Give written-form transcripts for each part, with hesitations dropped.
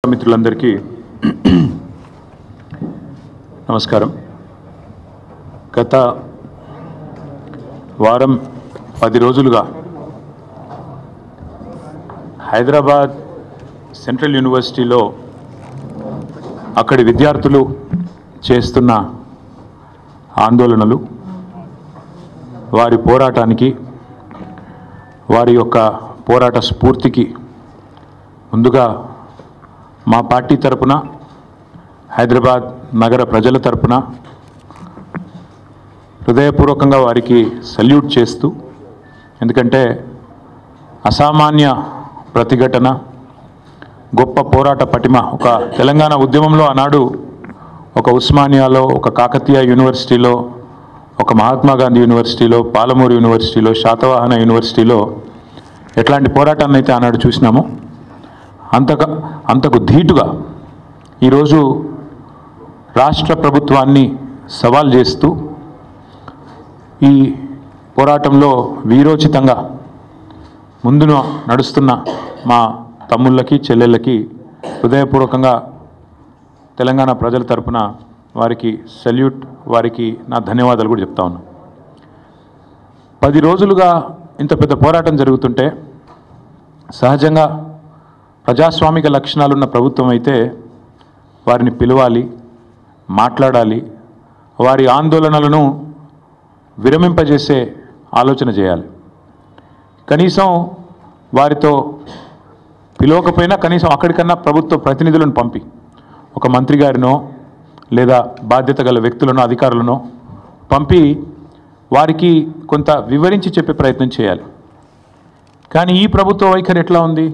మిత్రులందరికీ నమస్కారం. గత వారం 10 రోజులుగా హైదరాబాద్ సెంట్రల్ యూనివర్సిటీలో అక్కడి విద్యార్థులు చేస్తున్న ఆందోళనలు, వారి పోరాటానికి, వారి యొక్క పోరాట స్ఫూర్తికి ముందుగా మా పార్టీ తరపున, హైదరాబాద్ నగర ప్రజల తరపున హృదయపూర్వకంగా వారికి సల్యూట్ చేస్తూ, ఎందుకంటే అసామాన్య ప్రతిఘటన, గొప్ప పోరాట పటిమ, ఒక తెలంగాణ ఉద్యమంలో ఆనాడు ఒక ఉస్మానియాలో, ఒక కాకతీయ యూనివర్సిటీలో, ఒక మహాత్మా గాంధీ యూనివర్సిటీలో, పాలమూరు యూనివర్సిటీలో, శాతవాహన యూనివర్సిటీలో ఎట్లాంటి పోరాటాన్ని అయితే ఆనాడు చూసినామో అంతకు ధీటుగా ఈరోజు రాష్ట్ర ప్రభుత్వాన్ని సవాల్ చేస్తూ ఈ పోరాటంలో వీరోచితంగా ముందున నడుస్తున్న మా తమ్ముళ్ళకి, చెల్లెళ్ళకి హృదయపూర్వకంగా తెలంగాణ ప్రజల తరపున వారికి సల్యూట్, వారికి నా ధన్యవాదాలు కూడా చెప్తా ఉన్నాను. 10 రోజులుగా ఇంత పెద్ద పోరాటం జరుగుతుంటే సహజంగా ప్రజాస్వామిక లక్షణాలున్న ప్రభుత్వం అయితే వారిని పిలవాలి, మాట్లాడాలి, వారి ఆందోళనలను విరమింపజేసే ఆలోచన చేయాలి. కనీసం వారితో పిలవకపోయినా కనీసం అక్కడికన్నా ప్రభుత్వ ప్రతినిధులను పంపి, ఒక మంత్రి గారినో లేదా బాధ్యత గల వ్యక్తులను, అధికారులను పంపి వారికి కొంత వివరించి చెప్పే ప్రయత్నం చేయాలి. కానీ ఈ ప్రభుత్వ వైఖరి ఎట్లా ఉంది?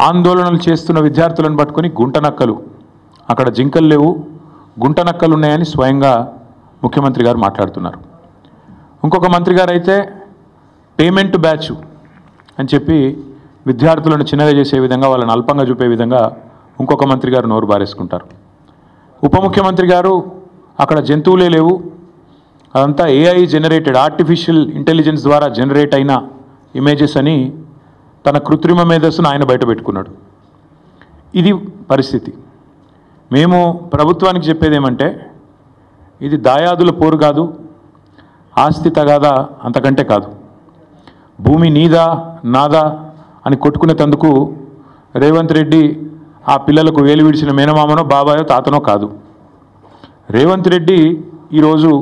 ఆందోళనలు చేస్తున్న విద్యార్థులను పట్టుకొని గుంటనక్కలు, అక్కడ జింకలు లేవు, గుంటనక్కలు ఉన్నాయని స్వయంగా ముఖ్యమంత్రి గారు మాట్లాడుతున్నారు. ఇంకొక మంత్రి గారు అయితే పేమెంట్ బ్యాచ్ అని చెప్పి విద్యార్థులను చిన్నగా చేసే విధంగా, వాళ్ళని అల్పంగా చూపే విధంగా ఇంకొక మంత్రి గారు నోరు బారేసుకుంటారు. ఉప ముఖ్యమంత్రి గారు అక్కడ జంతువులే లేవు, అదంతా AI జనరేటెడ్, ఆర్టిఫిషియల్ ఇంటెలిజెన్స్ ద్వారా జనరేట్ అయిన ఇమేజెస్ అని తన కృత్రిమ మేధస్సును ఆయన బయటపెట్టుకున్నాడు. ఇది పరిస్థితి. మేము ప్రభుత్వానికి చెప్పేది ఏమంటే, ఇది దాయాదుల పోరు కాదు, ఆస్తి తగాదా అంతకంటే కాదు. భూమి నీదా నాదా అని కొట్టుకునేందుకు రేవంత్ రెడ్డి ఆ పిల్లలకు వేలు విడిచిన మేనమామనో బాబాయో తాతనో కాదు. రేవంత్ రెడ్డి ఈరోజు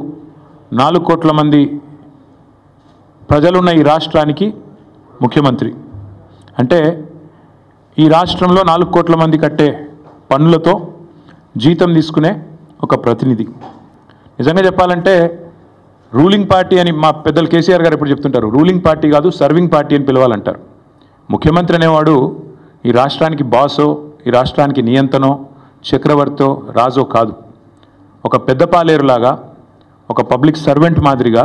4 కోట్ల మంది ప్రజలున్న ఈ రాష్ట్రానికి ముఖ్యమంత్రి. అంటే ఈ రాష్ట్రంలో 4 కోట్ల మంది కట్టే పన్నులతో జీతం తీసుకునే ఒక ప్రతినిధి. నిజంగా చెప్పాలంటే రూలింగ్ పార్టీ అని మా పెద్దలు కేసీఆర్ గారు ఎప్పుడు చెప్తుంటారు, రూలింగ్ పార్టీ కాదు సర్వింగ్ పార్టీ అని పిలవాలంటారు. ముఖ్యమంత్రి అనేవాడు ఈ రాష్ట్రానికి బాసో, ఈ రాష్ట్రానికి నియంతనో, చక్రవర్తో, రాజో కాదు. ఒక పెద్ద పాలేరులాగా, ఒక పబ్లిక్ సర్వెంట్ మాదిరిగా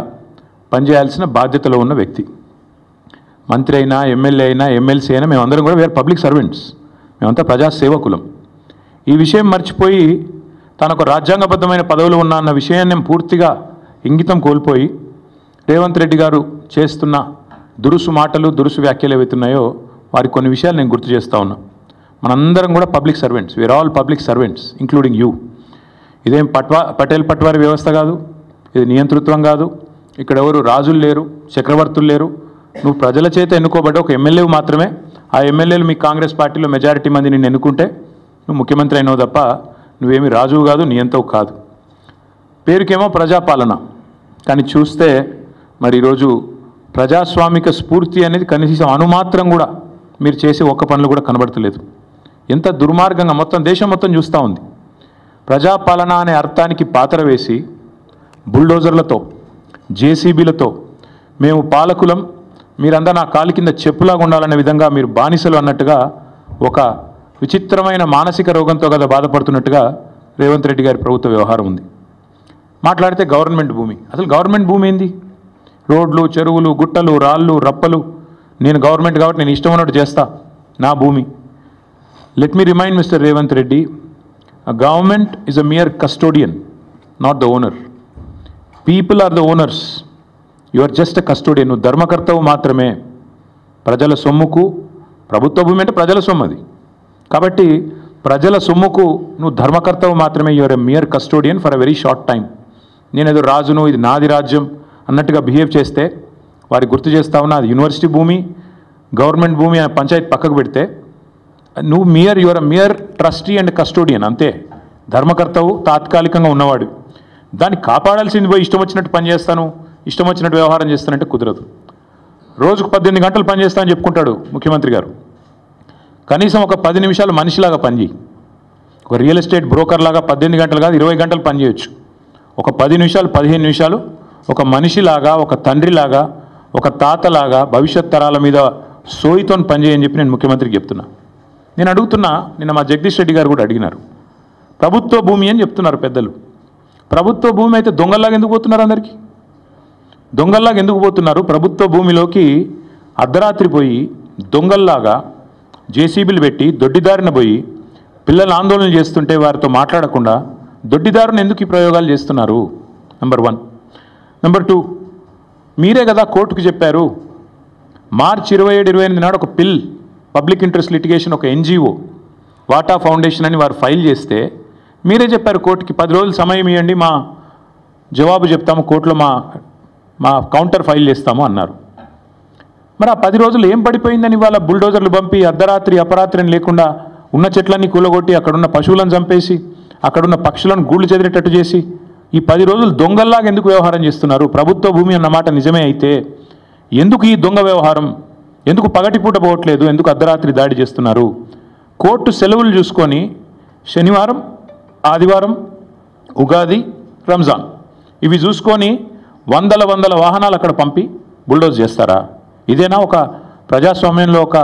పనిచేయాల్సిన బాధ్యతలో ఉన్న వ్యక్తి. మంత్రి అయినా, ఎమ్మెల్యే అయినా, ఎమ్మెల్సీ అయినా మేమందరం కూడా వేరే పబ్లిక్ సర్వెంట్స్, మేమంతా ప్రజాసేవకులం. ఈ విషయం మర్చిపోయి తనకు రాజ్యాంగబద్ధమైన పదవులు ఉన్నా అన్న విషయాన్ని పూర్తిగా ఇంగితం కోల్పోయి రేవంత్ రెడ్డి గారు చేస్తున్న దురుసు మాటలు, దురుసు వ్యాఖ్యలు ఏవైతున్నాయో వారికి కొన్ని విషయాలు నేను గుర్తు చేస్తూ ఉన్నా. మనందరం కూడా public servants, we are all public servants including you. ఇదేం పటేల్ పట్వారి వ్యవస్థ కాదు, ఇది నియంతృత్వం కాదు. ఇక్కడ ఎవరు రాజులు లేరు, చక్రవర్తులు లేరు. నువ్వు ప్రజల చేత ఎన్నుకోబడ్డ ఒక ఎమ్మెల్యేవు మాత్రమే. ఆ ఎమ్మెల్యేలు మీ కాంగ్రెస్ పార్టీలో మెజారిటీ మంది నిన్ను ఎన్నుకుంటే నువ్వు ముఖ్యమంత్రి అయినావు తప్ప నువ్వేమి రాజువు కాదు, నియంతవు కాదు. పేరుకేమో ప్రజాపాలన, కానీ చూస్తే మరి ఈరోజు ప్రజాస్వామిక స్ఫూర్తి అనేది కనీసం అణుమాత్రం కూడా మీరు చేసే ఒక్క పనులు కూడా కనబడతలేదు. ఎంత దుర్మార్గంగా మొత్తం దేశం మొత్తం చూస్తూ ఉంది. ప్రజాపాలన అనే అర్థానికి పాత్ర వేసి బుల్డోజర్లతో, జేసీబీలతో మేము పాలకులం, మీరంతా నా కాలి కింద చెప్పులాగా ఉండాలనే విధంగా మీరు బానిసలు అన్నట్టుగా, ఒక విచిత్రమైన మానసిక రోగంతో కదా బాధపడుతున్నట్టుగా రేవంత్ రెడ్డి గారి ప్రభుత్వ వ్యవహారం ఉంది. మాట్లాడితే గవర్నమెంట్ భూమి, అసలు గవర్నమెంట్ భూమి ఏంది? రోడ్లు, చెరువులు, గుట్టలు, రాళ్ళు, రప్పలు, నేను గవర్నమెంట్ కాబట్టి నేను ఇష్టం ఉన్నట్టు చేస్తా, నా భూమి. Let me remind mister Revanth Reddy, a government is a mere custodian, not the owner. People are the owners. You are just a custodian. నువ్వు ధర్మకర్తవు మాత్రమే. ప్రజల సొమ్ముకు, ప్రభుత్వ భూమి అంటే ప్రజల సొమ్ము, అది కాబట్టి ప్రజల సొమ్ముకు నువ్వు ధర్మకర్తవు మాత్రమే, your a mere custodian for a very short time. నేనేదో రాజును, ఇది నాది రాజ్యం అన్నట్టుగా బిహేవ్ చేస్తే వారికి గుర్తు చేస్తా ఉన్నా, అది యూనివర్సిటీ భూమి, గవర్నమెంట్ భూమి అనే పంచాయతీ పక్కకు పెడితే నువ్వు your a mere trustee and custodian, అంతే. ధర్మకర్తవు తాత్కాలికంగా ఉన్నవాడు, దాన్ని కాపాడాల్సింది పోయి ఇష్టం వచ్చినట్టు పనిచేస్తాను, ఇష్టం వచ్చినట్టు వ్యవహారం చేస్తానంటే కుదరదు. రోజుకు 18 గంటలు పనిచేస్తా అని చెప్పుకుంటాడు ముఖ్యమంత్రి గారు. కనీసం ఒక 10 నిమిషాలు మనిషిలాగా పనిచేయి. ఒక రియల్ ఎస్టేట్ బ్రోకర్ లాగా 18 గంటలు కాదు 20 గంటలు పనిచేయచ్చు. ఒక 10 నిమిషాలు 15 నిమిషాలు ఒక మనిషిలాగా, ఒక తండ్రిలాగా, ఒక తాతలాగా భవిష్యత్ తరాల మీద సోయితో పనిచేయని చెప్పి నేను ముఖ్యమంత్రికి చెప్తున్నా. నేను అడుగుతున్నా, నిన్న మా జగదీష్ రెడ్డి గారు కూడా అడిగినారు, ప్రభుత్వ భూమి అని చెప్తున్నారు పెద్దలు. ప్రభుత్వ భూమి అయితే దొంగల్లాగా ఎందుకు పోతున్నారు? అందరికీ దొంగల్లాగా ఎందుకు పోతున్నారు? ప్రభుత్వ భూమిలోకి అర్ధరాత్రి పోయి దొంగల్లాగా జేసీబీలు పెట్టి దొడ్డిదారిన పోయి పిల్లలు ఆందోళన చేస్తుంటే వారితో మాట్లాడకుండా దొడ్డిదారుని ఎందుకు ఈ ప్రయోగాలు చేస్తున్నారు? నెంబర్ 1. నెంబర్ 2, మీరే కదా కోర్టుకు చెప్పారు, మార్చి 27-28 నాడు ఒక పబ్లిక్ ఇంట్రెస్ట్ లిటిగేషన్, ఒక ఎన్జిఓ వాటా ఫౌండేషన్ అని వారు ఫైల్ చేస్తే మీరే చెప్పారు కోర్టుకి 10 రోజులు సమయం ఇవ్వండి, మా జవాబు చెప్తాము, కోర్టులో మా కౌంటర్ ఫైల్ చేస్తాము అన్నారు. మరి ఆ 10 రోజులు ఏం పడిపోయిందని ఇవాళ బుల్డోజర్లు పంపి అర్ధరాత్రి అపరాత్రి లేకుండా ఉన్న చెట్లన్నీ కూలగొట్టి అక్కడున్న పశువులను చంపేసి అక్కడున్న పక్షులను గూళ్ళు చెదిరేటట్టు చేసి ఈ 10 రోజులు దొంగల్లాగా ఎందుకు వ్యవహారం చేస్తున్నారు? ప్రభుత్వ భూమి అన్నమాట నిజమే అయితే ఎందుకు ఈ దొంగ వ్యవహారం? ఎందుకు పగటిపూట పోవట్లేదు? ఎందుకు అర్ధరాత్రి దాడి చేస్తున్నారు? కోర్టు సెలవులు చూసుకొని శనివారం, ఆదివారం, ఉగాది, రంజాన్ ఇవి చూసుకొని వందల వాహనాలు అక్కడ పంపి బుల్డోజ్ చేస్తారా? ఇదేనా ఒక ప్రజాస్వామ్యంలో ఒక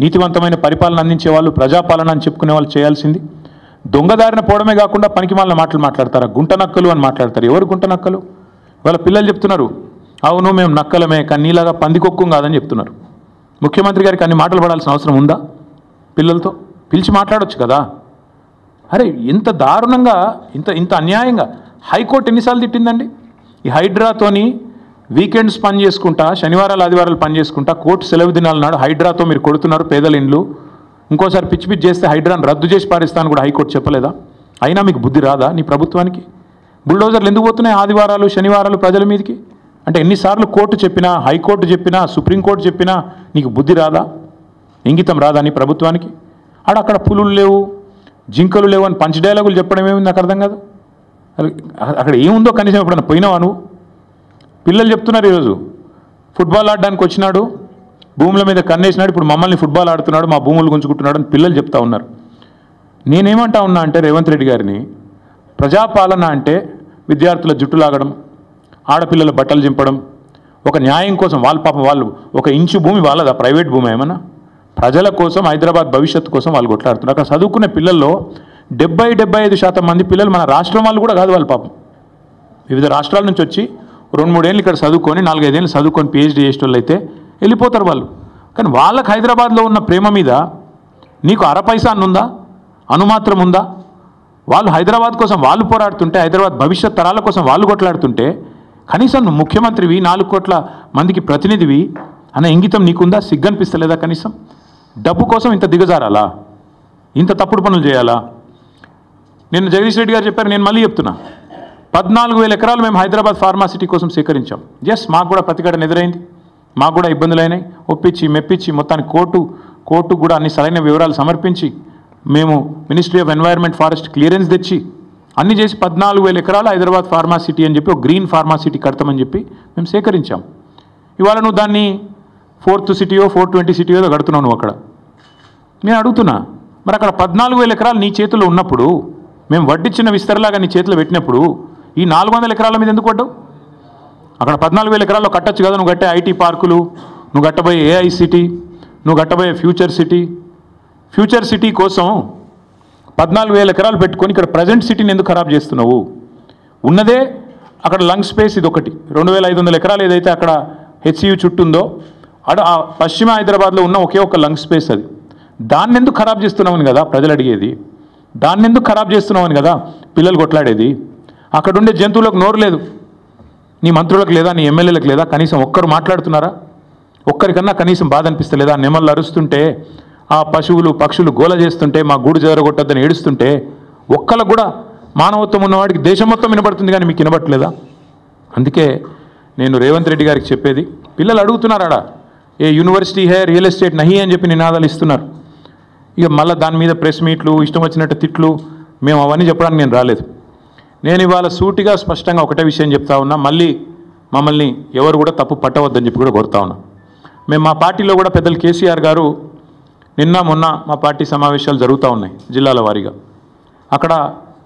నీతివంతమైన పరిపాలన అందించే వాళ్ళు, ప్రజాపాలన అని చెప్పుకునే వాళ్ళు చేయాల్సింది? దొంగదారిన పోవడమే కాకుండా పనికిమాలిన మాటలు మాట్లాడతారా? గుంట నక్కలు అని మాట్లాడతారు. ఎవరు గుంట నక్కలు? వాళ్ళ పిల్లలు చెప్తున్నారు, అవును మేము నక్కలమే కానీ నీలాగా పందికొక్కు కాదని చెప్తున్నారు. ముఖ్యమంత్రి గారికి అన్ని మాటలు పడాల్సిన అవసరం ఉందా? పిల్లలతో పిలిచి మాట్లాడొచ్చు కదా. అరే ఇంత దారుణంగా, ఇంత అన్యాయంగా హైకోర్టు ఎన్నిసార్లు తిట్టిందండి? ఈ హైడ్రాతోని వీకెండ్స్ పని చేసుకుంటా, శనివారాలు ఆదివారాలు పని చేసుకుంటా, కోర్టు సెలవు దినాల నాడు హైడ్రాతో మీరు కొడుతున్నారు పేదల ఇండ్లు, ఇంకోసారి పిచ్చి చేస్తే హైడ్రాను రద్దు చేసి పారిస్తాను కూడా హైకోర్టు చెప్పలేదా? అయినా మీకు బుద్ధి రాదా నీ ప్రభుత్వానికి? బుల్డోజర్లు ఎందుకు పోతున్నాయి ఆదివారాలు శనివారాలు ప్రజల మీదకి? అంటే ఎన్నిసార్లు కోర్టు చెప్పినా, హైకోర్టు చెప్పినా, సుప్రీంకోర్టు చెప్పినా నీకు బుద్ధి రాదా? ఇంగితం రాదా నీ ప్రభుత్వానికి? అక్కడ పులులు లేవు, జింకలు లేవు అని పంచ్ డైలాగులు చెప్పడం ఏమి నాకు అర్థం కాదు. అక్కడ ఏముందో కనీసం ఎప్పుడన్నా పోయినావా నువ్వు? పిల్లలు చెప్తున్నారు, ఈరోజు ఫుట్బాల్ ఆడడానికి వచ్చినాడు, భూముల మీద కన్నేసినాడు, ఇప్పుడు మమ్మల్ని ఫుట్బాల్ ఆడుతున్నాడు, మా భూములు గుంజుకుంటున్నాడు అని పిల్లలు చెప్తా ఉన్నారు. నేనేమంటా ఉన్నా అంటే రేవంత్ రెడ్డి గారిని, ప్రజాపాలన అంటే విద్యార్థుల జుట్టు లాగడం, ఆడపిల్లల బట్టలు చింపడం, ఒక న్యాయం కోసం వాళ్ళు ఒక ఇంచు భూమి వాళ్ళదా? ప్రైవేట్ భూమి ఏమన్నా? ప్రజల కోసం, హైదరాబాద్ భవిష్యత్తు కోసం వాళ్ళు కొట్లాడుతున్నారు. అక్కడ చదువుకునే పిల్లల్లో 70-75% మంది పిల్లలు మన రాష్ట్రం వాళ్ళు కూడా కాదు. వాళ్ళు పాపం వివిధ రాష్ట్రాల నుంచి వచ్చి 2-3 ఏళ్ళు ఇక్కడ చదువుకొని 4-5 ఏళ్ళు చదువుకొని PhD చేసేటోళ్ళు అయితే వెళ్ళిపోతారు వాళ్ళు. కానీ వాళ్ళకి హైదరాబాద్లో ఉన్న ప్రేమ మీద నీకు అరపైసా అన్నుందా? అనుమాత్రం ఉందా? వాళ్ళు హైదరాబాద్ కోసం వాళ్ళు పోరాడుతుంటే, హైదరాబాద్ భవిష్యత్ తరాల కోసం వాళ్ళు కొట్లాడుతుంటే కనీసం నువ్వు ముఖ్యమంత్రివి, 4 కోట్ల మందికి ప్రతినిధివి అనే ఇంగితం నీకుందా? సిగ్గనిపిస్తలేదా? కనీసం డబ్బు కోసం ఇంత దిగజారాలా? ఇంత తప్పుడు పనులు చేయాలా? నేను జగదీష్ రెడ్డి గారు చెప్పారు, నేను మళ్ళీ చెప్తున్నా, 14,000 ఎకరాలు మేము హైదరాబాద్ ఫార్మాసిటీ కోసం సేకరించాం. మాకు కూడా ప్రతిఘటన ఎదురైంది, మాకు కూడా ఇబ్బందులు అయినాయి. ఒప్పించి మెప్పించి మొత్తానికి కోర్టు కూడా అన్ని సరైన వివరాలు సమర్పించి మేము ministry of environment forest clearance తెచ్చి అన్ని చేసి 14,000 ఎకరాలు హైదరాబాద్ ఫార్మాసిటీ అని చెప్పి ఒక గ్రీన్ ఫార్మాసిటీ కడతామని చెప్పి మేము సేకరించాం. ఇవాళ నువ్వు దాన్ని 4th సిటీయో 420 సిటీయో కడుతున్నావు నువ్వు అక్కడ. నేను అడుగుతున్నా, మరి అక్కడ 14,000 ఎకరాలు నీ చేతుల్లో ఉన్నప్పుడు, మేము వడ్డిచ్చిన విస్తరలాగా నీ చేతిలో పెట్టినప్పుడు ఈ 400 ఎకరాల మీద ఎందుకు పడ్డావు? అక్కడ 14,000 ఎకరాల్లో కట్టచ్చు కదా. నువ్వు కట్టే ఐటీ పార్కులు, నువ్వు కట్టబోయే AI సిటీ, నువ్వు కట్టబోయే ఫ్యూచర్ సిటీ కోసం 14,000 ఎకరాలు పెట్టుకొని ఇక్కడ ప్రజెంట్ సిటీని ఎందుకు ఖరాబ్ చేస్తున్నావు? ఉన్నదే అక్కడ లంగ్ స్పేస్ ఇది ఒకటి, 2,500 ఎకరాలు ఏదైతే అక్కడ HCU చుట్టూ ఉందో ఆ పశ్చిమ హైదరాబాద్లో ఉన్న ఒకే ఒక లంగ్ స్పేస్ అది. దాన్ని ఎందుకు ఖరాబ్ చేస్తున్నామని కదా ప్రజలు అడిగేది. దాన్ని ఎందుకు ఖరాబ్ చేస్తున్నామని కదా పిల్లలు కొట్లాడేది. అక్కడ ఉండే జంతువులకు నోరు లేదు, నీ మంత్రులకు లేదా, నీ ఎమ్మెల్యేలకు లేదా? కనీసం ఒక్కరు మాట్లాడుతున్నారా? ఒక్కరికన్నా కనీసం బాధ అనిపిస్తలేదా? నెమళ్ళు అరుస్తుంటే ఆ పశువులు పక్షులు గోల చేస్తుంటే మా గూడు చెదరగొట్టొద్దని ఏడుస్తుంటే ఒక్కళ్ళకు కూడా మానవత్వం ఉన్నవాడికి దేశం మొత్తం వినబడుతుంది, కానీ మీకు వినబట్టలేదా? అందుకే నేను రేవంత్ రెడ్డి గారికి చెప్పేది, పిల్లలు అడుగుతున్నారాడా ఏ యూనివర్సిటీ హే రియల్ ఎస్టేట్ నహి అని చెప్పి నినాదాలు ఇస్తున్నారు. ఇక మళ్ళీ దాని మీద ప్రెస్ మీట్లు ఇష్టం వచ్చినట్టు తిట్లు, మేము అవన్నీ చెప్పడానికి నేను రాలేదు. నేను ఇవాళ సూటిగా స్పష్టంగా ఒకటే విషయం చెప్తా ఉన్నా, మళ్ళీ మమ్మల్ని ఎవరు కూడా తప్పు పట్టవద్దని చెప్పి కూడా కోరుతా ఉన్నా. మేము మా పార్టీలో కూడా పెద్దలు కేసీఆర్ గారు నిన్న మొన్న మా పార్టీ సమావేశాలు జరుగుతూ ఉన్నాయి జిల్లాల వారీగా. అక్కడ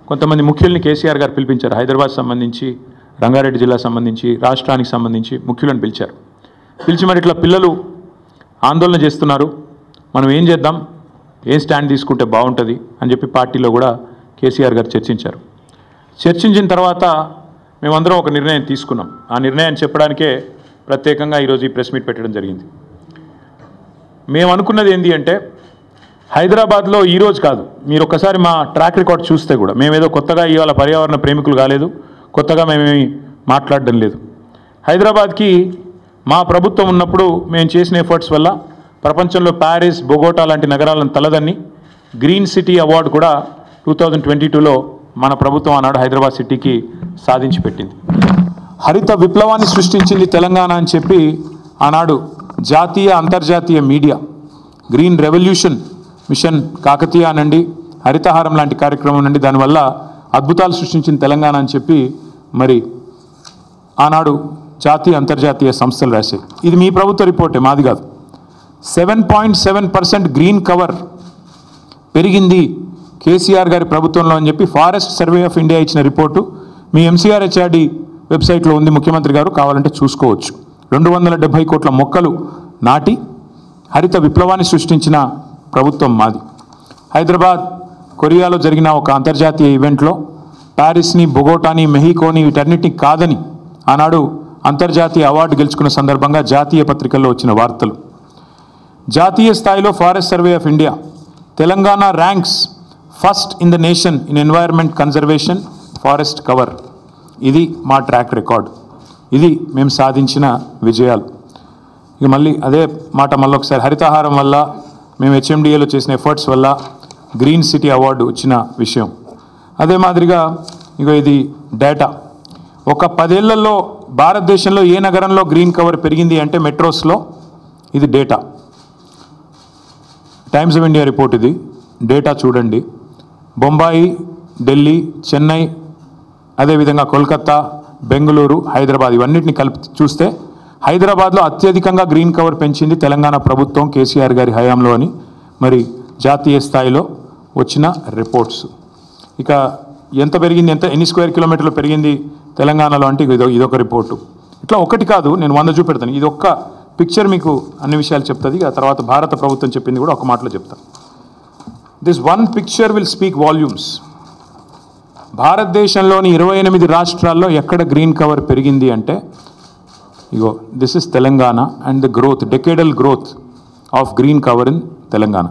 కొంతమంది ముఖ్యుల్ని కేసీఆర్ గారు పిలిపించారు. హైదరాబాద్ సంబంధించి, రంగారెడ్డి జిల్లా సంబంధించి, రాష్ట్రానికి సంబంధించి ముఖ్యులను పిలిచారు. పిలిచి మరి ఇట్లా పిల్లలు ఆందోళన చేస్తున్నారు, మనం ఏం చేద్దాం, ఏం స్టాండ్ తీసుకుంటే బాగుంటుంది అని చెప్పి పార్టీలో కూడా కేసీఆర్ గారు చర్చించారు. చర్చించిన తర్వాత మేమందరం ఒక నిర్ణయం తీసుకున్నాం. ఆ నిర్ణయాన్ని చెప్పడానికే ప్రత్యేకంగా ఈరోజు ఈ ప్రెస్ మీట్ పెట్టడం జరిగింది. మేము అనుకున్నది ఏంటి అంటే, హైదరాబాద్లో ఈరోజు కాదు, మీరు ఒక్కసారి మా ట్రాక్ రికార్డ్ చూస్తే కూడా మేమేదో కొత్తగా ఇవాళ పర్యావరణ ప్రేమికులు కాలేదు, కొత్తగా మేమేమి మాట్లాడడం లేదు. హైదరాబాద్కి మా ప్రభుత్వం ఉన్నప్పుడు మేము చేసిన ఎఫర్ట్స్ వల్ల ప్రపంచంలో ప్యారిస్, బొగోటా లాంటి నగరాలను తలదన్ని గ్రీన్ సిటీ అవార్డు కూడా 2022లో మన ప్రభుత్వం ఆనాడు హైదరాబాద్ సిటీకి సాధించి పెట్టింది. హరిత విప్లవాన్ని సృష్టించింది తెలంగాణ అని చెప్పి ఆనాడు జాతీయ అంతర్జాతీయ media green revolution mission Kakatiya అనండి, హరితహారం లాంటి కార్యక్రమం నుండి దానివల్ల అద్భుతాలు సృష్టించిన తెలంగాణ అని చెప్పి మరి ఆనాడు జాతీయ అంతర్జాతీయ సంస్థలు రాశాయి. ఇది మీ ప్రభుత్వ రిపోర్టే, మాది కాదు. 7.7% గ్రీన్ కవర్ పెరిగింది కేసీఆర్ గారి ప్రభుత్వంలో అని చెప్పి ఫారెస్ట్ సర్వే ఆఫ్ ఇండియా ఇచ్చిన రిపోర్టు మీ MCRHRD వెబ్సైట్లో ఉంది, ముఖ్యమంత్రి గారు కావాలంటే చూసుకోవచ్చు. 270 కోట్ల మొక్కలు నాటి హరిత విప్లవాన్ని సృష్టించిన ప్రభుత్వం మాది. హైదరాబాద్, కొరియాలో జరిగిన ఒక అంతర్జాతీయ ఈవెంట్లో ప్యారిస్ని, బొగోటాని, మెహికోని వీటన్నిటిని కాదని ఆనాడు అంతర్జాతీయ అవార్డు గెలుచుకున్న సందర్భంగా జాతీయ పత్రికల్లో వచ్చిన వార్తలు. జాతీయ స్థాయిలో forest survey of India Telangana ranks first in the nation in environment conservation forest cover. ఇది మా ట్రాక్ రికార్డ్, ఇది మేము సాధించిన విజయాలు. ఇక మళ్ళీ అదే మాట మళ్ళొకసారి, హరితహారం వల్ల మేము HMDAలో చేసిన ఎఫర్ట్స్ వల్ల గ్రీన్ సిటీ అవార్డు వచ్చిన విషయం. అదే మాదిరిగా ఇక ఇది డేటా. ఒక 10 ఏళ్లలో భారతదేశంలో ఏ నగరంలో గ్రీన్ కవర్ పెరిగింది అంటే మెట్రోస్లో, ఇది data. Times of India report ఇది, డేటా చూడండి. బొంబాయి, ఢిల్లీ, చెన్నై, అదేవిధంగా కోల్కతా, బెంగళూరు, హైదరాబాద్ ఇవన్నిటిని కలిపి చూస్తే హైదరాబాద్లో అత్యధికంగా గ్రీన్ కవర్ పెంచింది తెలంగాణ ప్రభుత్వం కేసీఆర్ గారి హయాంలో అని మరి జాతీయ స్థాయిలో వచ్చిన రిపోర్ట్స్. ఇక ఎంత పెరిగింది, ఎన్ని స్క్వేర్ కిలోమీటర్లు పెరిగింది తెలంగాణలో అంటే ఇదొక రిపోర్టు. ఇట్లా ఒకటి కాదు, నేను 100 చూపెడతాను. ఇది ఒక్క పిక్చర్ మీకు అన్ని విషయాలు చెప్తుంది. ఆ తర్వాత భారత ప్రభుత్వం చెప్పింది కూడా ఒక మాటలో చెప్తాను. This one picture will speak volumes. భారతదేశంలోని 28 రాష్ట్రాల్లో ఎక్కడ గ్రీన్ కవర్ పెరిగింది అంటే ఇగో this is Telangana and the growth, decadal growth of green cover in Telangana.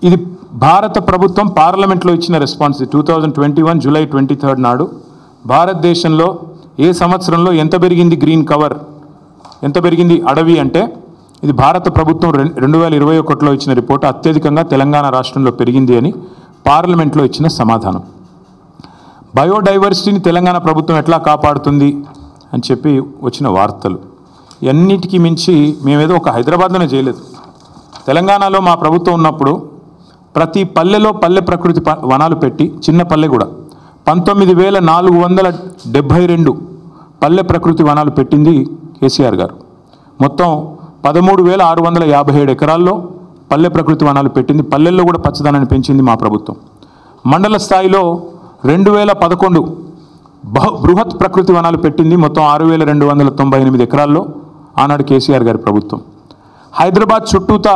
ఇది భారత ప్రభుత్వం పార్లమెంట్లో ఇచ్చిన రెస్పాన్స్. 2021 జూలై 23 నాడు భారతదేశంలో ఏ సంవత్సరంలో ఎంత పెరిగింది గ్రీన్ కవర్, ఎంత పెరిగింది అడవి అంటే ఇది భారత ప్రభుత్వం 2021లో ఇచ్చిన రిపోర్టు. అత్యధికంగా తెలంగాణ రాష్ట్రంలో పెరిగింది అని పార్లమెంట్లో ఇచ్చిన సమాధానం. బయోడైవర్సిటీని తెలంగాణ ప్రభుత్వం ఎట్లా కాపాడుతుంది అని చెప్పి వచ్చిన వార్తలు. అన్నిటికీ మించి మేమేదో ఒక హైదరాబాద్లోనే చేయలేదు. తెలంగాణలో మా ప్రభుత్వం ఉన్నప్పుడు ప్రతి పల్లెలో పల్లె ప్రకృతి వనాలు పెట్టి, చిన్న పల్లె కూడా 19,472 పల్లె ప్రకృతి వనాలు పెట్టింది కేసీఆర్ గారు. మొత్తం 13,657 ఎకరాల్లో పల్లె ప్రకృతి వనాలు పెట్టింది. పల్లెల్లో కూడా పచ్చదనాన్ని పెంచింది మా ప్రభుత్వం. మండల స్థాయిలో 2011 బృహత్ ప్రకృతి వనాలు పెట్టింది. మొత్తం 6,298 ఎకరాల్లో ఆనాడు కేసీఆర్ గారి ప్రభుత్వం. హైదరాబాద్ చుట్టూతా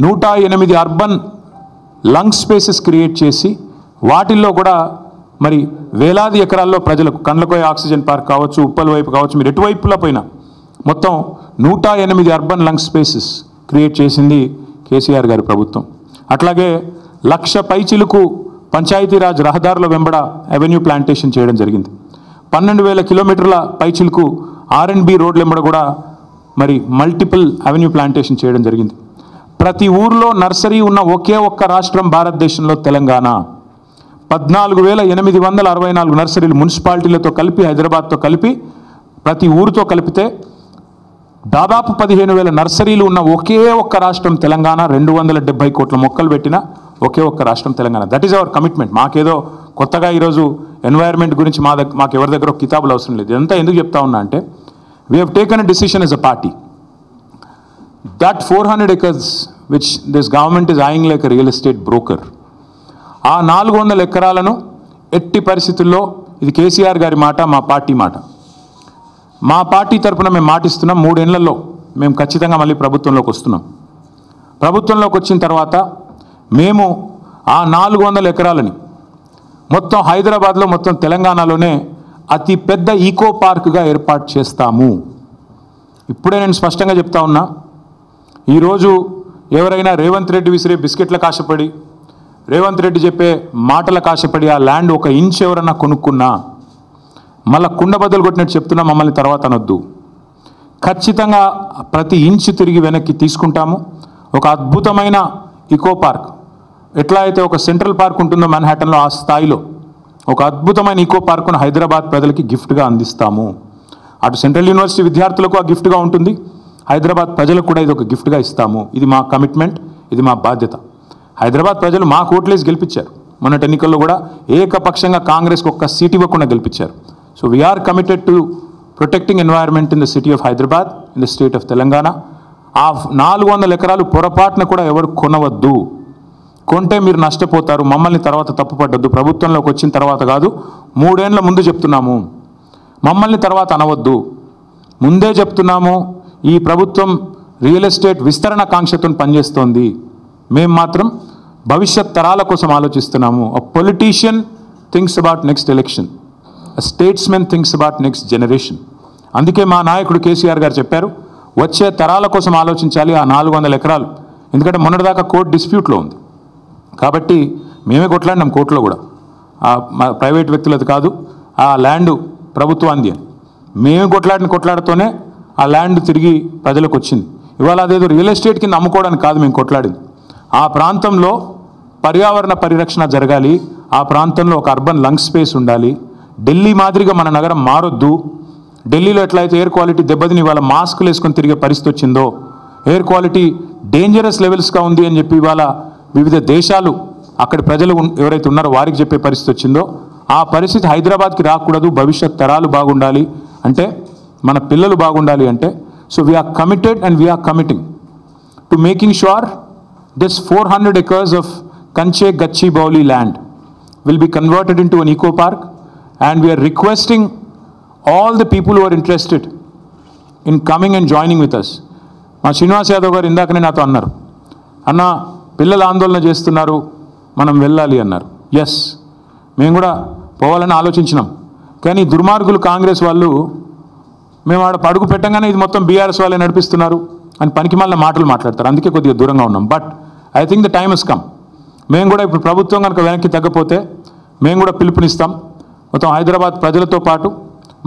108 అర్బన్ లంగ్ స్పేసెస్ క్రియేట్ చేసి వాటిల్లో కూడా మరి వేలాది ఎకరాల్లో ప్రజలకు కండ్లకోయ ఆక్సిజన్ పార్క్ కావచ్చు, ఉప్పల్ వైపు కావచ్చు, మీరు ఎటువైపులా పోయినా మొత్తం 108 అర్బన్ లంగ్ స్పేసెస్ క్రియేట్ చేసింది కేసీఆర్ గారి ప్రభుత్వం. అట్లాగే 1,00,000 పైచిలుకు పంచాయతీరాజ్ రహదారుల వెంబడ అవెన్యూ ప్లాంటేషన్ చేయడం జరిగింది. 12,000 కిలోమీటర్ల పైచిలుకు R&B రోడ్ల వెంబడ కూడా మరి మల్టిపుల్ అవెన్యూ ప్లాంటేషన్ చేయడం జరిగింది. ప్రతి ఊర్లో నర్సరీ ఉన్న ఒకే ఒక్క రాష్ట్రం భారతదేశంలో తెలంగాణ. 14,864 నర్సరీలు మున్సిపాలిటీలతో కలిపి, హైదరాబాద్తో కలిపి, ప్రతి ఊరితో కలిపితే దాదాపు 15,000 నర్సరీలు ఉన్న ఒకే ఒక్క రాష్ట్రం తెలంగాణ. 270 కోట్ల మొక్కలు పెట్టిన ఒకే ఒక్క రాష్ట్రం Telangana. That is our commitment. మాకేదో కొత్తగా ఈరోజు ఎన్వైర్న్మెంట్ గురించి మాకు ఎవరి దగ్గర కితాబులు అవసరం లేదు. ఇదంతా ఎందుకు చెప్తా ఉన్నా అంటే, we have taken a decision as a party that 400 acres which this government is eyeing like a real estate broker, ఆ 400 ఎకరాలను ఎట్టి పరిస్థితుల్లో, ఇది కేసీఆర్ గారి మాట, మా పార్టీ మాట, మా పార్టీ తరఫున మేము మాటిస్తున్నాం, 3 ఏళ్లలో మేము ఖచ్చితంగా మళ్ళీ ప్రభుత్వంలోకి వస్తున్నాం. ప్రభుత్వంలోకి వచ్చిన తర్వాత మేము ఆ 400 ఎకరాలని మొత్తం హైదరాబాద్లో, మొత్తం తెలంగాణలోనే అతి పెద్ద ఈకో పార్క్గా ఏర్పాటు చేస్తాము. ఇప్పుడే నేను స్పష్టంగా చెప్తా ఉన్నా, ఈరోజు ఎవరైనా రేవంత్ రెడ్డి విసిరే బిస్కెట్లకు ఆశపడి, రేవంత్ రెడ్డి చెప్పే మాటలకు ఆశపడి ఆ ల్యాండ్ 1 ఇంచ్ ఎవరన్నా కొనుక్కున్నా మళ్ళీ కుండ బద్దలు కొట్టినట్టు చెప్తున్నా, మమ్మల్ని తర్వాత అనొద్దు. ఖచ్చితంగా ప్రతి ఇంచు తిరిగి వెనక్కి తీసుకుంటాము. ఒక అద్భుతమైన ఈకో పార్క్, ఎట్లా అయితే ఒక సెంట్రల్ పార్క్ ఉంటుందో మ్యాన్హాటన్లో, ఆ స్థాయిలో ఒక అద్భుతమైన ఈకో పార్కును హైదరాబాద్ ప్రజలకి గిఫ్ట్గా అందిస్తాము. అటు సెంట్రల్ యూనివర్సిటీ విద్యార్థులకు ఆ గిఫ్ట్గా ఉంటుంది, హైదరాబాద్ ప్రజలకు కూడా ఇది ఒక గిఫ్ట్గా ఇస్తాము. ఇది మా కమిట్మెంట్, ఇది మా బాధ్యత. హైదరాబాద్ ప్రజలు మా ఓట్లేసి గెలిపించారు. మొన్నటి ఎన్నికల్లో కూడా ఏకపక్షంగా కాంగ్రెస్కి 1 సీట్ ఇవ్వకుండా గెలిపించారు. So we are committed to protecting environment in the city of Hyderabad, in the state of Telangana. ఆ 400 ఎకరాలు పొరపాటున కూడా ఎవరు కొనవద్దు. కొంటే మీరు నష్టపోతారు, మమ్మల్ని తర్వాత తప్పుపడ్డద్దు. ప్రభుత్వంలోకి వచ్చిన తర్వాత కాదు, 3 ఏళ్ల ముందు చెప్తున్నాము. మమ్మల్ని తర్వాత అనవద్దు, ముందే చెప్తున్నాము. ఈ ప్రభుత్వం రియల్ ఎస్టేట్ విస్తరణ కాంక్షతో పనిచేస్తోంది. మేము మాత్రం భవిష్యత్ తరాల కోసం ఆలోచిస్తున్నాము. A politician thinks about next election, a statesmen thinks about next generation. అందుకే మా నాయకుడు కేసీఆర్ గారు చెప్పారు, వచ్చే తరాల కోసం ఆలోచించాలి ఆ 400 ఎకరాలు. ఎందుకంటే మొన్నటిదాకా కోర్టు డిస్ప్యూట్లో ఉంది కాబట్టి మేమే కొట్లాడినాం కోర్టులో కూడా. ప్రైవేట్ వ్యక్తులది కాదు, ఆ ల్యాండ్ ప్రభుత్వాంది అని మేము కొట్లాడుతూనే ఆ ల్యాండ్ తిరిగి ప్రజలకు వచ్చింది. ఇవాళ అదేదో రియల్ ఎస్టేట్ కింద అమ్ముకోవడానికి కాదు మేము కొట్లాడింది. ఆ ప్రాంతంలో పర్యావరణ పరిరక్షణ జరగాలి, ఆ ప్రాంతంలో ఒక అర్బన్ లంగ్ స్పేస్ ఉండాలి. ఢిల్లీ మాదిరిగా మన నగరం మారొద్దు. ఢిల్లీలో ఎట్లయితే ఎయిర్ క్వాలిటీ దెబ్బతిని ఇవాళ మాస్కులు వేసుకొని తిరిగే పరిస్థితి వచ్చిందో, ఎయిర్ క్వాలిటీ డేంజరస్ లెవెల్స్గా ఉంది అని చెప్పి ఇవాళ వివిధ దేశాలు అక్కడి ప్రజలు ఎవరైతే ఉన్నారో వారికి చెప్పే పరిస్థితి వచ్చిందో, ఆ పరిస్థితి హైదరాబాద్కి రాకూడదు. భవిష్యత్ తరాలు బాగుండాలి అంటే, మన పిల్లలు బాగుండాలి అంటే, so we are committed and we are committing to making sure this 400 acres of Kanche Gachibowli land will be converted into an eco park, and we are requesting all the people who are interested in coming and joining with us. మా శ్రీనివాస్ యాదవ్ గారు ఇందాకనే నాతో అన్నారు, అన్న పిల్లలు ఆందోళన చేస్తున్నారు, మనం వెళ్ళాలి అన్నారు. ఎస్, మేము కూడా పోవాలని ఆలోచించినాం. కానీ దుర్మార్గులు కాంగ్రెస్ వాళ్ళు మేము ఆడ పడుగు పెట్టంగానే ఇది మొత్తం బీఆర్ఎస్ వాళ్ళే నడిపిస్తున్నారు అని పనికిమాలిన మాటలు మాట్లాడతారు. అందుకే కొద్దిగా దూరంగా ఉన్నాం. But I think the time has come. మేము కూడా ఇప్పుడు ప్రభుత్వం కనుక వెనక్కి తగ్గపోతే మేము కూడా పిలుపునిస్తాం. మొత్తం హైదరాబాద్ ప్రజలతో పాటు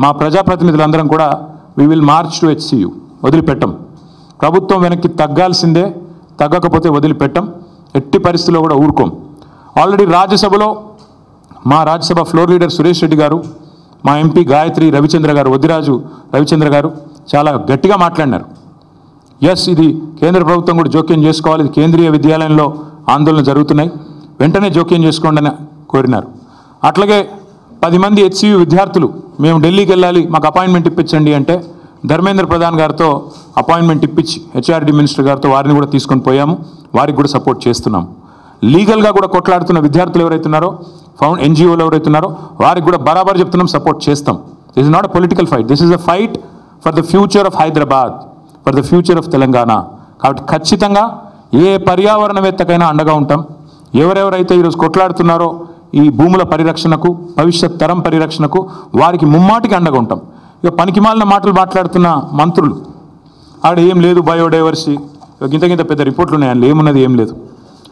మా ప్రజాప్రతినిధులందరం కూడా we will March to HCU. వదిలిపెట్టం. ప్రభుత్వం వెనక్కి తగ్గాల్సిందే, తగ్గకపోతే వదిలిపెట్టం. ఎట్టి పరిస్థితుల్లో కూడా ఊరుకోం. ఆల్రెడీ రాజ్యసభలో మా రాజ్యసభ ఫ్లోర్ లీడర్ సురేష్ రెడ్డి గారు, మా ఎంపీ గాయత్రి రవిచంద్ర గారు, వద్దిరాజు రవిచంద్ర గారు చాలా గట్టిగా మాట్లాడినారు. ఎస్, ఇది కేంద్ర ప్రభుత్వం కూడా జోక్యం చేసుకోవాలి, ఇది కేంద్రీయ విద్యాలయంలో ఆందోళన జరుగుతున్నాయి, వెంటనే జోక్యం చేసుకోండి అని కోరినారు. అట్లాగే 10 మంది HCU విద్యార్థులు మేము ఢిల్లీకి వెళ్ళాలి, మాకు అపాయింట్మెంట్ ఇప్పించండి అంటే ధర్మేంద్ర ప్రధాన్ గారితో అపాయింట్మెంట్ ఇప్పించి HRD మినిస్టర్ గారితో వారిని కూడా తీసుకొని పోయాము. వారికి కూడా సపోర్ట్ చేస్తున్నాం. లీగల్గా కూడా కొట్లాడుతున్న విద్యార్థులు ఎవరైతే ఉన్నారో, NGOలు ఎవరైతే ఉన్నారో వారికి కూడా బరాబర్ చెప్తున్నాం, సపోర్ట్ చేస్తాం. This is not a political fight, this is a fight for the future of Hyderabad, for the future of Telangana. కాబట్టి ఖచ్చితంగా ఏ పర్యావరణవేత్తకైనా అండగా ఉంటాం. ఎవరెవరైతే ఈరోజు కొట్లాడుతున్నారో ఈ భూముల పరిరక్షణకు, భవిష్యత్ తరం పరిరక్షణకు, వారికి ముమ్మాటికి అండగా ఉంటాం. ఇక పనికిమాలిన మాటలు మాట్లాడుతున్న మంత్రులు, ఆడ ఏం లేదు బయోడైవర్సిటీ, ఇంత పెద్ద రిపోర్ట్లు ఉన్నాయి, అందులో ఏమున్నది ఏం లేదు.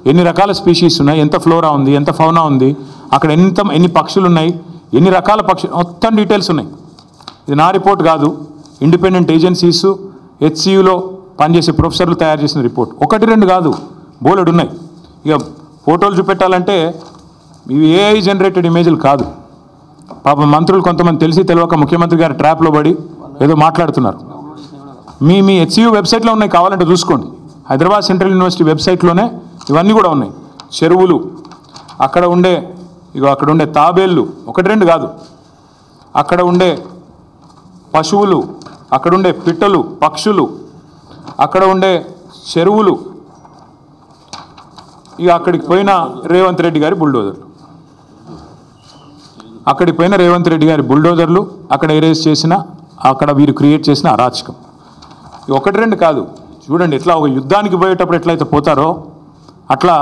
ఎన్ని రకాల స్పీషీస్ ఉన్నాయి, ఎంత ఫ్లోరా ఉంది, ఎంత ఫౌనా ఉంది, అక్కడ ఎన్ని పక్షులు ఉన్నాయి, ఎన్ని రకాల పక్షులు, మొత్తం డీటెయిల్స్ ఉన్నాయి. ఇది నా రిపోర్ట్ కాదు. ఇండిపెండెంట్ ఏజెన్సీస్ HCUలో పనిచేసే ప్రొఫెసర్లు తయారు చేసిన రిపోర్ట్. ఒకటి రెండు కాదు, బోలెడు ఉన్నాయి. ఇక ఫోటోలు చూపెట్టాలంటే ఇవి ఏఐ జనరేటెడ్ ఇమేజ్లు కాదు. పాపం మంత్రులు కొంతమంది తెలిసి తెలియక ముఖ్యమంత్రి గారి ట్రాప్లో పడి ఏదో మాట్లాడుతున్నారు. మీ హెచ్సియు వెబ్సైట్లో ఉన్నాయి, కావాలంటే చూసుకోండి. హైదరాబాద్ సెంట్రల్ యూనివర్సిటీ వెబ్సైట్లోనే ఇవన్నీ కూడా ఉన్నాయి. చెరువులు, అక్కడ ఉండే తాబేళ్ళు, ఒకటి రెండు కాదు, అక్కడ ఉండే పశువులు, అక్కడ ఉండే పిట్టలు, పక్షులు, అక్కడ ఉండే చెరువులు, ఇక అక్కడికి పోయిన రేవంత్ రెడ్డి గారి బుల్డోజర్లు, అక్కడ ఎరేజ్ చేసిన, అక్కడ వీరు క్రియేట్ చేసిన అరాచకం. ఒకటి రెండు కాదు, చూడండి ఎట్లా ఒక యుద్ధానికి పోయేటప్పుడు ఎట్లయితే పోతారో అట్లా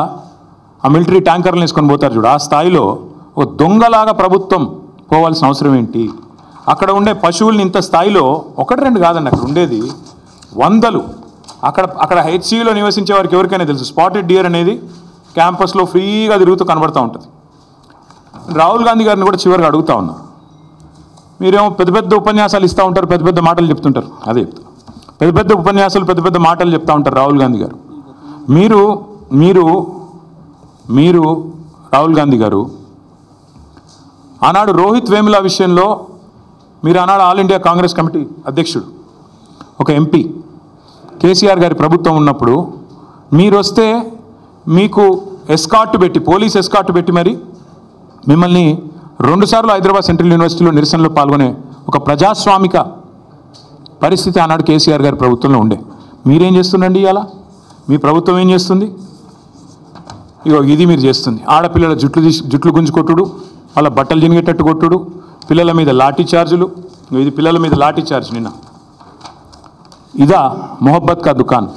ఆ మిలిటరీ ట్యాంకర్లు వేసుకొని పోతారు చూడు. ఆ స్థాయిలో ఒక దొంగలాగా ప్రభుత్వం పోవాల్సిన అవసరం ఏంటి? అక్కడ ఉండే పశువుల్ని ఇంత స్థాయిలో ఒకటి రెండు కాదండి, అక్కడ ఉండేది వందలు. అక్కడ హెచ్సియులో నివసించే వారికి ఎవరికైనా తెలుసు, స్పాటెడ్ డియర్ అనేది క్యాంపస్లో ఫ్రీగా తిరుగుతూ కనబడుతూ ఉంటుంది. రాహుల్ గాంధీ గారిని కూడా చివరిగా అడుగుతా ఉన్నా, మీరేమో పెద్ద పెద్ద ఉపన్యాసాలు ఇస్తూ ఉంటారు, పెద్ద పెద్ద మాటలు చెప్తుంటారు. అదే పెద్ద పెద్ద ఉపన్యాసాలు, పెద్ద పెద్ద మాటలు చెప్తూ ఉంటారు రాహుల్ గాంధీ గారు. మీరు రాహుల్ గాంధీ గారు ఆనాడు రోహిత్ వేముల విషయంలో మీరు ఆనాడు ఆల్ ఇండియా కాంగ్రెస్ కమిటీ అధ్యక్షుడు, ఒక ఎంపీ, కేసీఆర్ గారి ప్రభుత్వం ఉన్నప్పుడు మీరు వస్తే మీకు ఎస్కార్ట్ పెట్టి, పోలీస్ ఎస్కార్ట్ పెట్టి మరి మిమ్మల్ని 2 సార్లు హైదరాబాద్ సెంట్రల్ యూనివర్సిటీలో నిరసనలో పాల్గొనే ఒక ప్రజాస్వామిక పరిస్థితి ఆనాడు కేసీఆర్ గారి ప్రభుత్వంలో ఉండే. మీరేం చేస్తుండండి ఇవాళ? మీ ప్రభుత్వం ఏం చేస్తుంది? ఇగో ఇది మీరు చేస్తుంది. ఆడపిల్లల జుట్లు గుంజు కొట్టుడు, వాళ్ళ బట్టలు జినిగేటట్టు కొట్టుడు, పిల్లల మీద లాఠీ చార్జులు. ఇది పిల్లల మీద లాఠీ చార్జ్ నిన్న. इदा मोहब्बत का दुकान।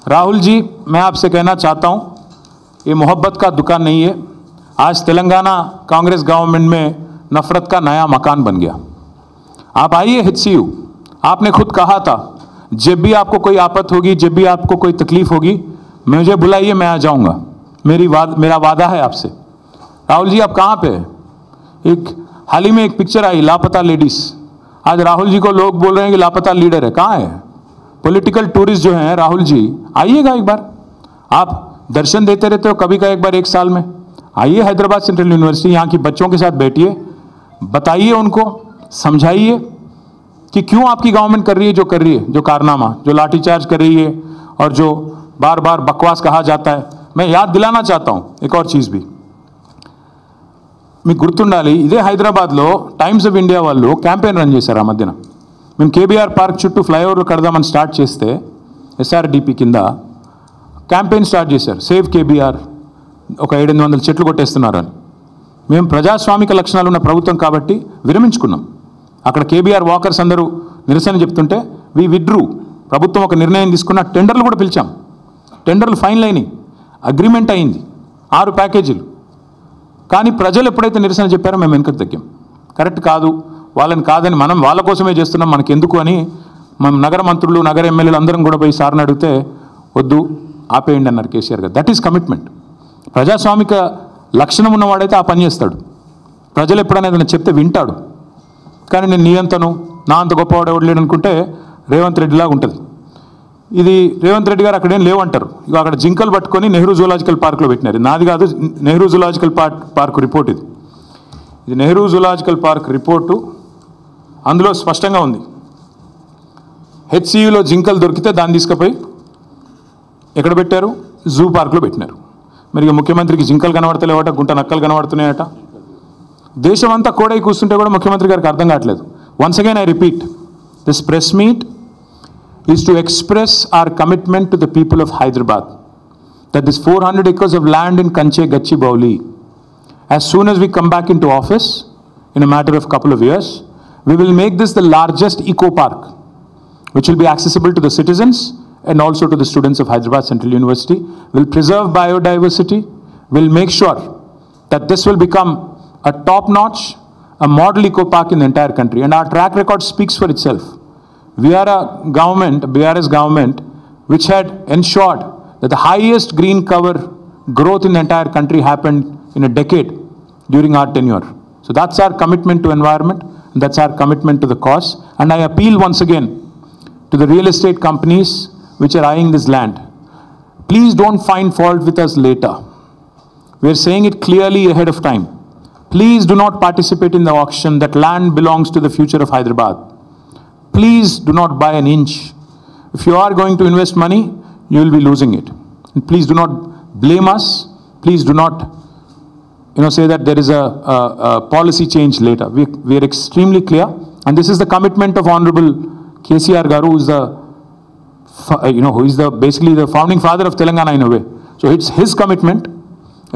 राहुल जी, मैं आपसे कहना चाहता हूँ, ये मोहब्बत का दुकान नहीं है। आज तेलंगाना कांग्रेस गवर्नमेंट में नफरत का नया मकान बन गया। आप आइए HCU, आपने खुद कहा था जब भी आपको कोई आफत होगी, जब भी आपको कोई तकलीफ होगी, मुझे बुलाइए, मैं आ जाऊँगा। मेरा वादा है आपसे। राहुल जी, आप कहाँ पे हैं? एक हाल ही में एक पिक्चर आई, लापता लेडीज़। आज राहुल जी को लोग बोल रहे हैं कि लापता लीडर है। कहाँ है? पॉलिटिकल टूरिस्ट जो हैं राहुल जी, आइएगा एक बार। आप दर्शन देते रहते हो कभी का एक बार 1 साल में, आइए हैदराबाद सेंट्रल यूनिवर्सिटी, यहाँ की बच्चों के साथ बैठिए, बताइए उनको, समझाइए कि क्यों आपकी गवर्नमेंट कर रही है जो कर रही है, जो कारनामा, जो लाठीचार्ज कर रही है और जो बार बार बकवास कहा जाता है। मैं याद दिलाना चाहता हूँ एक और चीज़ भी, మీకు గుర్తుండాలి, ఇదే హైదరాబాద్లో టైమ్స్ ఆఫ్ ఇండియా వాళ్ళు క్యాంపెయిన్ రన్ చేశారు. ఆ మధ్యన మేము కేబీఆర్ పార్క్ చుట్టూ ఫ్లైఓవర్లు కడదామని స్టార్ట్ చేస్తే SRDP కింద క్యాంపెయిన్ స్టార్ట్ చేశారు, సేవ్ కేబీఆర్, ఒక 700 చెట్లు కొట్టేస్తున్నారని. మేము ప్రజాస్వామిక లక్షణాలు ఉన్న ప్రభుత్వం కాబట్టి విరమించుకున్నాం. అక్కడ కేబీఆర్ వాకర్స్ అందరూ నిరసన చెప్తుంటే వి విడ్రూ. ప్రభుత్వం ఒక నిర్ణయం తీసుకున్న, టెండర్లు కూడా పిలిచాం, టెండర్లు ఫైనల్ అయినాయి, అగ్రిమెంట్ అయింది, 6 ప్యాకేజీలు. కానీ ప్రజలు ఎప్పుడైతే నిరసన చెప్పారో మేము వెనుకకు తగ్గాం. కరెక్ట్ కాదు, వాళ్ళని కాదని, మనం వాళ్ళ కోసమే చేస్తున్నాం, మనకి ఎందుకు అని మనం నగర మంత్రులు, నగర ఎమ్మెల్యేలు అందరం కూడా పోయి సార్ని అడిగితే వద్దు, ఆపేయండి అన్నారు కేసీఆర్ గారు. That is commitment. ప్రజాస్వామిక లక్షణం ఉన్నవాడైతే ఆ పని చేస్తాడు. ప్రజలు ఎప్పుడైనా ఏదైనా చెప్తే వింటాడు. కానీ నేను నీ అంతను, నా అంత గొప్పవాడు ఎవడు లేడు అనుకుంటే రేవంత్ రెడ్డిలాగా ఉంటుంది. ఇది రేవంత్ రెడ్డి గారు అక్కడేం లేవంటారు. ఇక అక్కడ జింకలు పట్టుకొని నెహ్రూ జూలాజికల్ పార్క్లో పెట్టినారు. నాది కాదు, నెహ్రూ జూలాజికల్ పార్క్ రిపోర్ట్ ఇది. ఇది నెహ్రూ జూలాజికల్ పార్క్ రిపోర్టు. అందులో స్పష్టంగా ఉంది, HCUలో జింకలు దొరికితే దాన్ని తీసుకుపోయి ఎక్కడ పెట్టారు? జూ పార్క్లో పెట్టినారు. మరి ఇక ముఖ్యమంత్రికి జింకలు కనబడతలేవట, గుంట నక్కలు కనబడుతున్నాయట. దేశం అంతా కోడై కూర్చుంటే కూడా ముఖ్యమంత్రి గారికి అర్థం కావట్లేదు. Once again I repeat, this press meet is to express our commitment to the people of Hyderabad that this 400 acres of land in Kanche Gachibowli, as soon as we come back into office in a matter of couple of years, we will make this the largest eco park which will be accessible to the citizens and also to the students of Hyderabad Central University. We'll preserve biodiversity, we'll make sure that this will become a top notch, a model eco park in the entire country, and our track record speaks for itself. We are a government, BRS government, which had ensured that the highest green cover growth in the entire country happened in a decade during our tenure. So that's our commitment to environment, and that's our commitment to the cause. And I appeal once again to the real estate companies which are eyeing this land, please don't find fault with us later. We are saying it clearly ahead of time. Please do not participate in the auction. That land belongs to the future of Hyderabad. Please do not buy an inch. If you are going to invest money, you will be losing it. And please do not blame us. Please do not, say that there is a policy change later. We are extremely clear, and this is the commitment of Honorable KCR Garu, who is basically the founding father of Telangana in a way. So it's his commitment,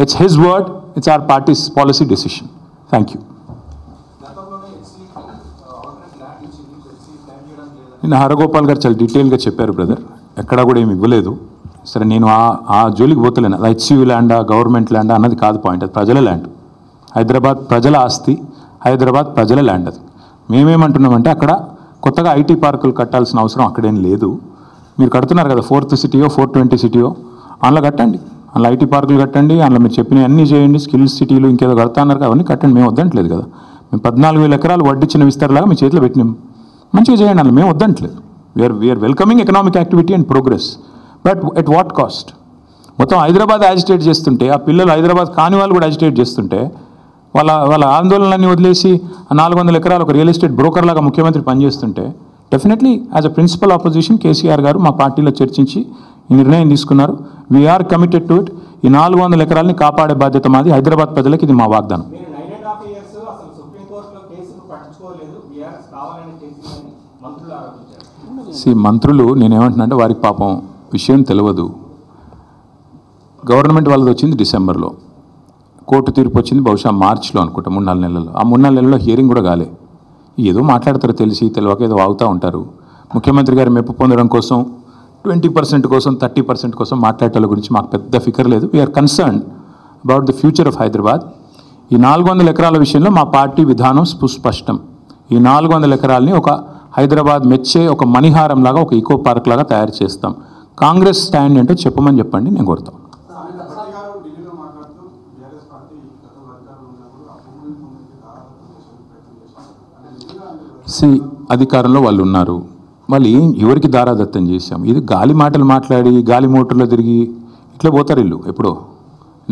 it's his word, it's our party's policy decision. Thank you. నిన్న హరగోపాల్ గారు చాలా డీటెయిల్గా చెప్పారు brother, ఎక్కడా కూడా ఏమి ఇవ్వలేదు. సరే, నేను ఆ జోలికి పోతలేను. అది హెచ్సియు ల్యాండా గవర్నమెంట్ ల్యాండా అన్నది కాదు పాయింట్, అది ప్రజల ల్యాండ్. హైదరాబాద్ ప్రజల ఆస్తి, హైదరాబాద్ ప్రజల ల్యాండ్. అది మేమేమంటున్నామంటే అక్కడ కొత్తగా ఐటీ పార్కులు కట్టాల్సిన అవసరం అక్కడేం లేదు. మీరు కడుతున్నారు కదా 4th సిటీయో 420 సిటీయో, అందులో కట్టండి, అందులో ఐటీ పార్కులు కట్టండి, అందులో మీరు చెప్పినవి అన్నీ చేయండి. స్కిల్స్ సిటీలు ఇంకేదో కడతాన్నారు అవన్నీ కట్టండి, మేము వద్దంటలేదు కదా. మేము 14,000 ఎకరాలు వడ్డిచ్చిన విస్తారలాగా మీ చేతిలో పెట్టినాం, మంచిగా చేయండి, అందులో మేము వద్దంటలేదు. We're welcoming economic activity and progress, but at what cost? మొత్తం హైదరాబాద్ యాజిటేట్ చేస్తుంటే, ఆ పిల్లలు హైదరాబాద్ కాని వాళ్ళు కూడా యాజిటేట్ చేస్తుంటే, వాళ్ళ ఆందోళనలన్నీ వదిలేసి 400 ఎకరాలు ఒక రియల్ ఎస్టేట్ బ్రోకర్ లాగా ముఖ్యమంత్రి పనిచేస్తుంటే, definitely as a principal opposition KCR garu మా పార్టీలో చర్చించి ఈ నిర్ణయం తీసుకున్నారు. We are committed to it. ఈ 400 ఎకరాలని కాపాడే బాధ్యత మాది. హైదరాబాద్ ప్రజలకు ఇది మా వాగ్దానం. మంత్రులు నేనేమంటున్నా అంటే వారికి పాపం విషయం తెలియదు. గవర్నమెంట్ వాళ్ళది వచ్చింది డిసెంబర్లో, కోర్టు తీర్పు వచ్చింది బహుశా మార్చిలో అనుకుంటా, 3-4 నెలల్లో. ఆ 3-4 నెలల్లో హియరింగ్ కూడా కాలే. ఏదో మాట్లాడతారు, తెలియక ఏదో వాగుతూ ఉంటారు. ముఖ్యమంత్రి గారు మెప్పు పొందడం కోసం 20% కోసం 30% కోసం మాట్లాడటం గురించి మాకు పెద్ద ఫికర్ లేదు. We are concern about the future of Hyderabad. ఈ 400 ఎకరాల విషయంలో మా పార్టీ విధానం సుస్పష్టం. ఈ 400 ఎకరాలని ఒక హైదరాబాద్ మెచ్చే ఒక మణిహారం లాగా, ఒక ఈకో పార్క్ లాగా తయారు చేస్తాం. కాంగ్రెస్ స్టాండ్ ఏంటో చెప్పమని చెప్పండి, నేను కొడతాం. అధికారంలో వాళ్ళు ఉన్నారు, వాళ్ళు ఎవరికి దారాదత్తం చేశాం? ఇది గాలి మాటలు మాట్లాడి గాలి మోటార్లో తిరిగి ఇట్లా పోతారు వీళ్ళు. ఎప్పుడో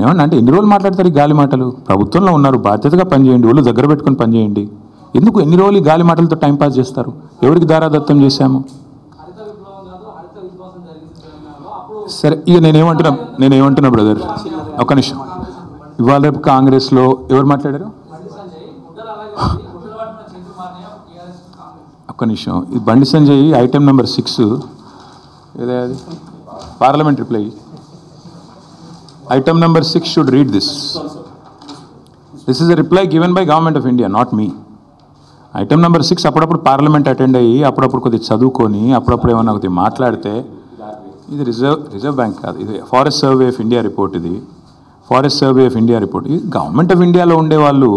ఏమన్నా అంటే ఎన్ని రోజులు మాట్లాడతారు ఈ గాలి మాటలు? ప్రభుత్వంలో ఉన్నారు, బాధ్యతగా పనిచేయండి, వాళ్ళు దగ్గర పెట్టుకొని పనిచేయండి. ఎందుకు ఎన్ని రోజులు ఈ గాలి మాటలతో టైంపాస్ చేస్తారు? ఎవరికి దారాదత్తం చేశాము? సరే, ఇక నేనేమంటున్నా బ్రదర్, ఒక నిమిషం. ఇవాళ రేపు కాంగ్రెస్లో ఎవరు మాట్లాడారు? ఒక్క నిమిషం. ఇది బండి సంజయ్ ఐటెం నెంబర్ 6 ఏదే అది parliament reply. Item number 6 should read this. This is a reply given by government of India, not me. Item number 6 అప్పుడప్పుడు పార్లమెంట్ అటెండ్ అయ్యి అప్పుడప్పుడు కొద్దిగా చదువుకొని అప్పుడప్పుడు ఏమన్నా కొద్దిగా మాట్లాడితే, ఇది రిజర్వ్ బ్యాంక్ కాదు, ఇది forest survey of India report. ఇది forest survey of India report. ఇది గవర్నమెంట్ ఆఫ్ ఇండియాలో ఉండేవాళ్ళు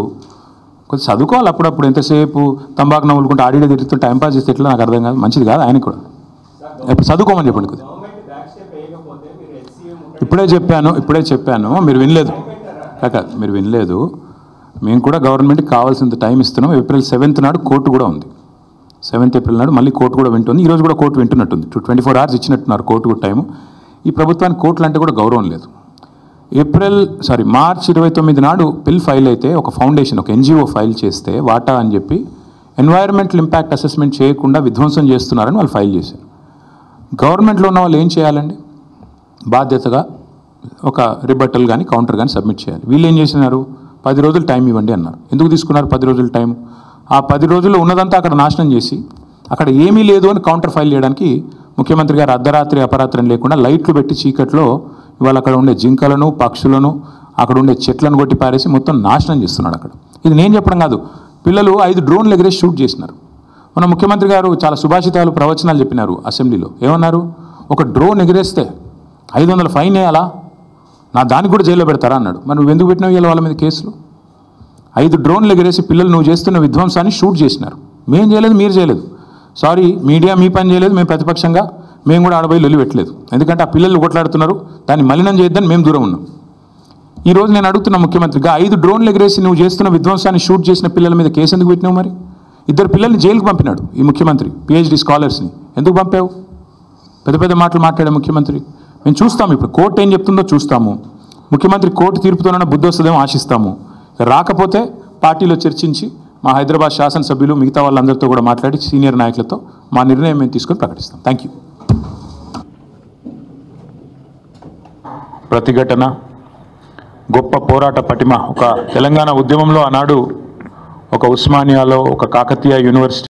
కొంచెం చదువుకోవాలి అప్పుడప్పుడు. ఎంతసేపు తంబాకు నవ్వులుకుంటే ఆడియో తిరుగుతూ టైంపాస్ చేస్తే ఎట్లా నాకు అర్థం కాదు, మంచిది కాదు ఆయనకు కూడా. ఇప్పుడు చదువుకోమని చెప్పండి కొద్దిగా. ఇప్పుడే చెప్పాను మీరు వినలేదు కాక, మీరు వినలేదు. మేము కూడా గవర్నమెంట్కి కావాల్సినంత టైం ఇస్తున్నాం. ఏప్రిల్ 7th నాడు కోర్టు కూడా ఉంది. 7th ఏప్రిల్ నాడు మళ్ళీ కోర్టు కూడా వింటుంది. ఈరోజు కూడా కోర్టు వింటున్నట్టుంది. 24 hours ఇచ్చినట్టున్నారు కోర్టు కూడా టైము. ఈ ప్రభుత్వానికి కోర్టులు అంటే కూడా గౌరవం లేదు. మార్చి 29 నాడు బిల్ ఫైల్ అయితే ఒక ఫౌండేషన్, ఒక NGO ఫైల్ చేస్తే వాటా అని చెప్పి ఎన్వైరన్మెంటల్ ఇంపాక్ట్ అసెస్మెంట్ చేయకుండా విధ్వంసం చేస్తున్నారని వాళ్ళు ఫైల్ చేశారు. గవర్నమెంట్లో ఉన్న వాళ్ళు ఏం చేయాలండి? బాధ్యతగా ఒక రిబట్టల్ కానీ కౌంటర్ కానీ సబ్మిట్ చేయాలి. వీళ్ళు ఏం చేసినారు? 10 రోజులు టైం ఇవ్వండి అన్నారు. ఎందుకు తీసుకున్నారు 10 రోజులు టైం? ఆ 10 రోజుల్లో ఉన్నదంతా అక్కడ నాశనం చేసి అక్కడ ఏమీ లేదు అని కౌంటర్ ఫైల్ చేయడానికి ముఖ్యమంత్రి గారు అర్ధరాత్రి అపరాత్రం లేకుండా లైట్లు పెట్టి చీకట్లో ఇవాళ అక్కడ ఉండే జింకలను, పక్షులను, అక్కడ ఉండే చెట్లను కొట్టి పారేసి మొత్తం నాశనం చేస్తున్నాడు అక్కడ. ఇది నేను చెప్పడం కాదు, పిల్లలు 5 డ్రోన్లు ఎగిరేసి షూట్ చేసినారు. మన ముఖ్యమంత్రి గారు చాలా సుభాషితాలు, ప్రవచనాలు చెప్పినారు అసెంబ్లీలో. ఏమన్నారు? ఒక డ్రోన్ ఎగిరేస్తే 500 ఫైన్ వేయాలా, దానికి కూడా జైల్లో పెడతారా అన్నాడు. మరి నువ్వు ఎందుకు పెట్టినావు ఇవాళ వాళ్ళ మీద కేసులు? 5 డ్రోన్లు ఎగిరేసి పిల్లలు నువ్వు చేస్తున్న విధ్వంసాన్ని షూట్ చేసినారు. మేము చేయలేదు, మీరు చేయలేదు. సారీ, మీడియా మీ పని చేయలేదు, మేము ప్రతిపక్షంగా మేము కూడా ఆడబోయి లొల్లి పెట్టలేదు. ఎందుకంటే ఆ పిల్లలు కొట్లాడుతున్నారు, దాన్ని మలినం చేయొద్దని మేము దూరం ఉన్నాం. ఈరోజు నేను అడుగుతున్న ముఖ్యమంత్రిగా 5 డ్రోన్లు ఎగిరేసి నువ్వు చేస్తున్న విధ్వంసాన్ని షూట్ చేసిన పిల్లల మీద కేసు ఎందుకు పెట్టినావు? మరి 2 పిల్లల్ని జైలుకు పంపినాడు ఈ ముఖ్యమంత్రి, PhD స్కాలర్స్ని. ఎందుకు పంపావు? పెద్ద పెద్ద మాటలు మాట్లాడే ముఖ్యమంత్రి. మేము చూస్తాము, ఇప్పుడు కోర్టు ఏం చెప్తుందో చూస్తాము. ముఖ్యమంత్రి కోర్టు తీర్పుతోనైనా బుద్ధి వస్తుందేమో ఆశిస్తాము. రాకపోతే పార్టీలో చర్చించి మా హైదరాబాద్ శాసనసభ్యులు మిగతా వాళ్ళందరితో కూడా మాట్లాడి సీనియర్ నాయకులతో మా నిర్ణయం మేము తీసుకొని ప్రకటిస్తాం. Thank you. ప్రతిఘటన, గొప్ప పోరాట పటిమ. ఒక తెలంగాణ ఉద్యమంలో ఆనాడు ఒక ఉస్మానియాలో, ఒక కాకతీయ యూనివర్సిటీ